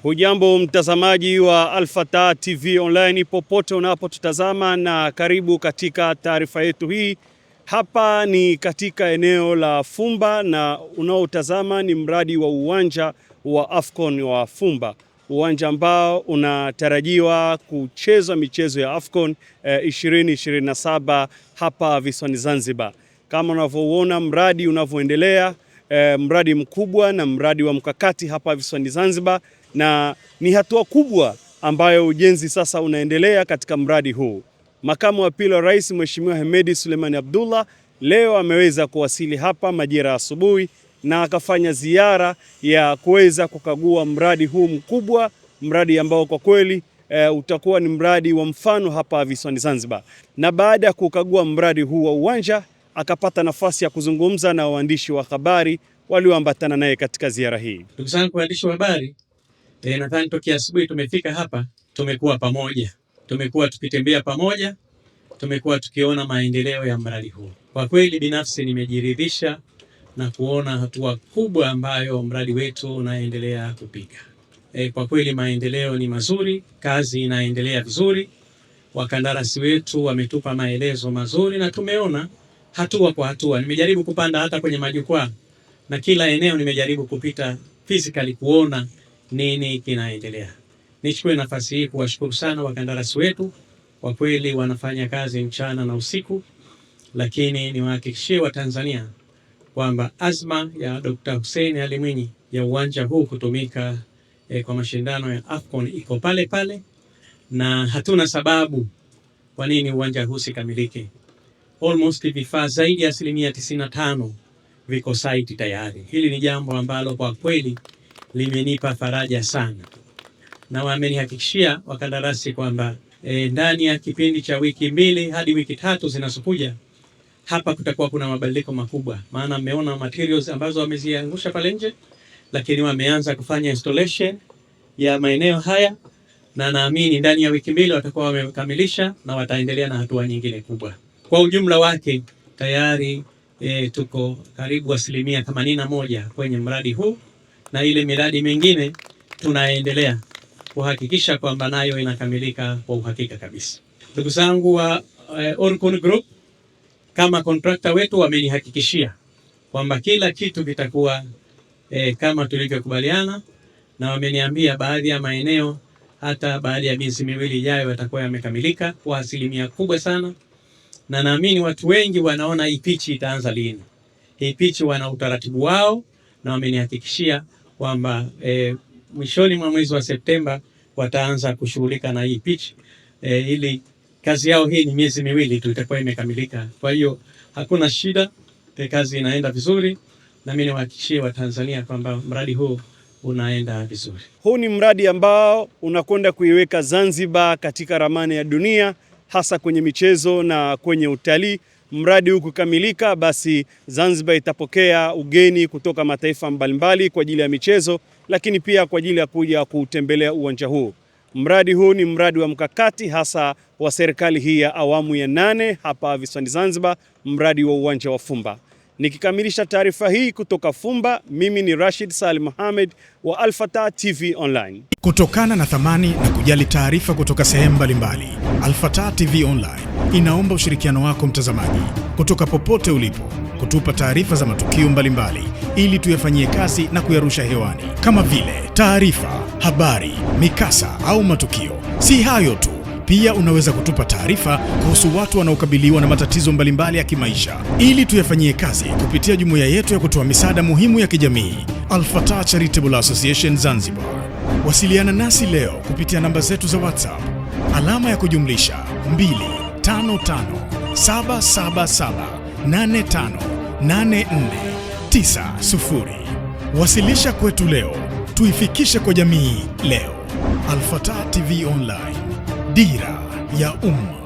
Hujambo mtazamaji wa Alfatah TV Online popote unapotutazama, na karibu katika taarifa yetu hii. Hapa ni katika eneo la Fumba na unaotazama ni mradi wa uwanja wa AFCON wa Fumba, uwanja ambao unatarajiwa kucheza michezo ya AFCON 2027 hapa visiwani Zanzibar. Kama unavyoona mradi unavyoendelea, mradi mkubwa na mradi wa mkakati hapa visiwani Zanzibar, na ni hatua kubwa ambayo ujenzi sasa unaendelea katika mradi huu. Makamu wa pili wa Rais Mheshimiwa Hemedi Suleiman Abdullah leo ameweza kuwasili hapa majira asubuhi na akafanya ziara ya kuweza kukagua mradi huu mkubwa, mradi ambao kwa kweli utakuwa ni mradi wa mfano hapa visiwani Zanzibar. Na baada ya kukagua mradi huu wa uwanja, akapata nafasi ya kuzungumza na waandishi wa habari walioambatana naye katika ziara hii. Ndugu zangu waandishi wa habari, nadhani tokea asubuhi tumefika hapa, tumekuwa pamoja, tumekuwa tukitembea pamoja, tumekuwa tukiona maendeleo ya mradi huu. Kwa kweli binafsi nimejiridhisha na kuona hatua kubwa ambayo mradi wetu unaendelea kupiga. Kwa kweli maendeleo ni mazuri, kazi inaendelea vizuri, wakandarasi wetu wametupa maelezo mazuri na tumeona hatua kwa hatua. Nimejaribu kupanda hata kwenye majukwaa na kila eneo nimejaribu kupita physically kuona nini kinaendelea. Nichukue nafasi hii kuwashukuru sana wakandarasi wetu, kwa kweli wanafanya kazi mchana na usiku, lakini niwahakikishie Watanzania kwamba azma ya Dr. Hussein Ali Mwinyi ya uwanja huu kutumika kwa mashindano ya AFCON iko pale pale, na hatuna sababu kwa nini uwanja huu sikamilike. Almost vifaa zaidi ya 95% viko site tayari. Hili ni jambo ambalo kwa kweli limenipa faraja sana, na wamenihakikishia wakandarasi kwamba ndani ya kipindi cha wiki 2 hadi wiki 3 zinazokuja hapa kutakuwa kuna mabadiliko makubwa. Maana mmeona materials ambazo wameziangusha pale nje, lakini wameanza kufanya installation ya maeneo haya, na naamini ndani ya wiki 2 watakuwa wamekamilisha na wataendelea na hatua nyingine kubwa. Kwa ujumla wake tayari tuko karibu 81% kwenye mradi huu, na ile miradi mingine tunaendelea kuhakikisha kwamba nayo inakamilika kwa uhakika kabisa. Ndugu zangu wa Orcon Group kama contractor wetu wamenihakikishia kwamba kila kitu kitakuwa kama tulivyokubaliana, na wameniambia baadhi ya maeneo hata baada ya miezi 2 ijayo yatakuwa yamekamilika kwa asilimia kubwa sana, na naamini watu wengi wanaona hii pitch itaanza lini. Hii pitch wana utaratibu wao, na wamenihakikishia kwamba mwishoni mwa mwezi wa Septemba wataanza kushughulika na hii pitch, ili kazi yao hii ni miezi 2 tu itakuwa imekamilika. Kwa hiyo hakuna shida, kazi inaenda vizuri, na mimi niwahakikishie Watanzania kwamba mradi huu unaenda vizuri. Huu ni mradi ambao unakwenda kuiweka Zanzibar katika ramani ya dunia, hasa kwenye michezo na kwenye utalii. Mradi huu kukamilika, basi Zanzibar itapokea ugeni kutoka mataifa mbalimbali kwa ajili ya michezo, lakini pia kwa ajili ya kuja kutembelea uwanja huu. Mradi huu ni mradi wa mkakati hasa wa serikali hii ya awamu ya 8 hapa visiwani Zanzibar, mradi wa uwanja wa Fumba. Nikikamilisha taarifa hii kutoka Fumba, mimi ni Rashid Salim Mohamed wa Alfatah TV Online. Kutokana na thamani na kujali taarifa kutoka sehemu mbalimbali, Alfatah TV Online inaomba ushirikiano wako mtazamaji, kutoka popote ulipo, kutupa taarifa za matukio mbalimbali ili tuyafanyie kazi na kuyarusha hewani, kama vile taarifa, habari, mikasa au matukio. Si hayo tu, pia unaweza kutupa taarifa kuhusu watu wanaokabiliwa na matatizo mbalimbali ya kimaisha ili tuyafanyie kazi kupitia jumuiya yetu ya kutoa misaada muhimu ya kijamii, Alfatah Charitable Association Zanzibar. Wasiliana nasi leo kupitia namba zetu za WhatsApp alama ya kujumlisha 25577858490. Wasilisha kwetu leo, tuifikishe kwa jamii leo. Alfatah TV Online, dira ya umma.